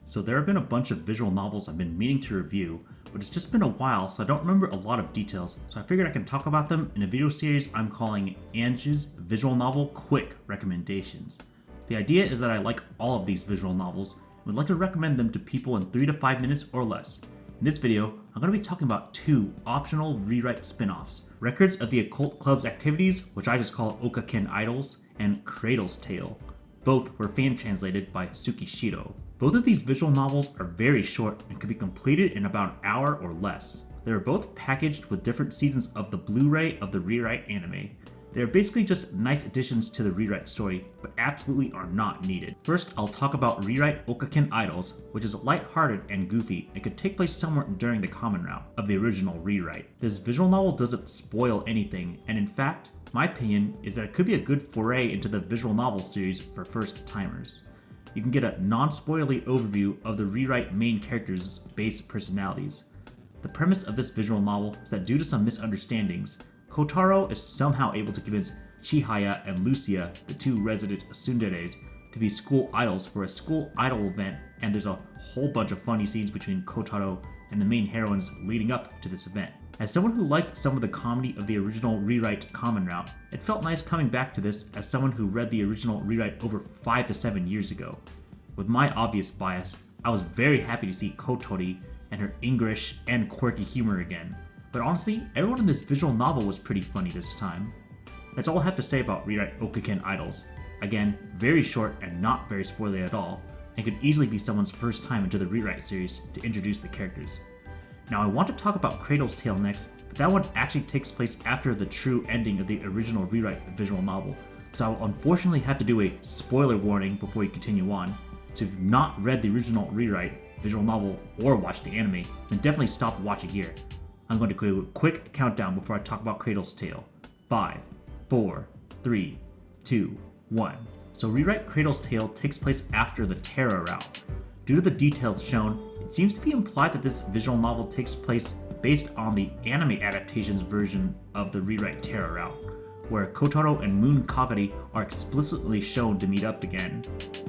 So there have been a bunch of visual novels I've been meaning to review, but it's just been a while so I don't remember a lot of details, so I figured I can talk about them in a video series I'm calling Ange's Visual Novel Quick Recommendations. The idea is that I like all of these visual novels and would like to recommend them to people in 3 to 5 minutes or less. In this video, I'm going to be talking about 2 optional rewrite spin-offs, records of the Occult Club's activities, which I just call Oka Ken Idols, and Cradles Tale. Both were fan translated by Suki Shiro. Both of these visual novels are very short and can be completed in about an hour or less. They are both packaged with different seasons of the Blu-ray of the rewrite anime. They are basically just nice additions to the rewrite story, but absolutely are not needed. First, I'll talk about rewrite Oka Ken Idols, which is lighthearted and goofy and could take place somewhere during the common route of the original rewrite. This visual novel doesn't spoil anything, and in fact, my opinion is that it could be a good foray into the visual novel series for first-timers. You can get a non-spoilery overview of the rewrite main characters' base personalities. The premise of this visual novel is that due to some misunderstandings, Kotaro is somehow able to convince Chihaya and Lucia, the 2 resident tsunderes, to be school idols for a school idol event, and there's a whole bunch of funny scenes between Kotaro and the main heroines leading up to this event. As someone who liked some of the comedy of the original rewrite common route, it felt nice coming back to this as someone who read the original rewrite over 5 to 7 years ago. With my obvious bias, I was very happy to see Kotori and her English and quirky humor again. But honestly, everyone in this visual novel was pretty funny this time. That's all I have to say about rewrite Oka Ken Idols. Again, very short and not very spoilery at all, and could easily be someone's first time into the rewrite series to introduce the characters. Now I want to talk about Cradles Tale next, but that one actually takes place after the true ending of the original rewrite visual novel, so I'll unfortunately have to do a spoiler warning before we continue on. So if you've not read the original rewrite visual novel or watched the anime, then definitely stop watching here. I'm going to do a quick countdown before I talk about Cradles Tale. 5, 4, 3, 2, 1. So rewrite Cradles Tale takes place after the Terra route. Due to the details shown, it seems to be implied that this visual novel takes place based on the anime adaptation's version of the rewrite Terra route, where Kotaro and Moon Kagari are explicitly shown to meet up again.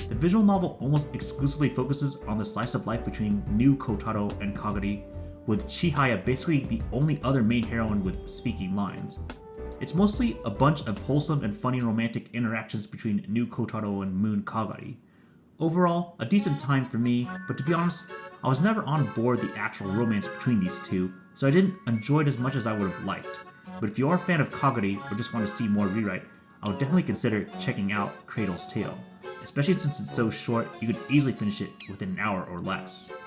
The visual novel almost exclusively focuses on the slice of life between new Kotaro and Kagari, with Chihaya basically the only other main heroine with speaking lines. It's mostly a bunch of wholesome and funny romantic interactions between new Kotaro and Moon Kagari. Overall, a decent time for me, but to be honest, I was never on board the actual romance between these two, so I didn't enjoy it as much as I would have liked. But if you are a fan of Kagari or just want to see more rewrite, I would definitely consider checking out Cradles Tale. Especially since it's so short, you could easily finish it within an hour or less.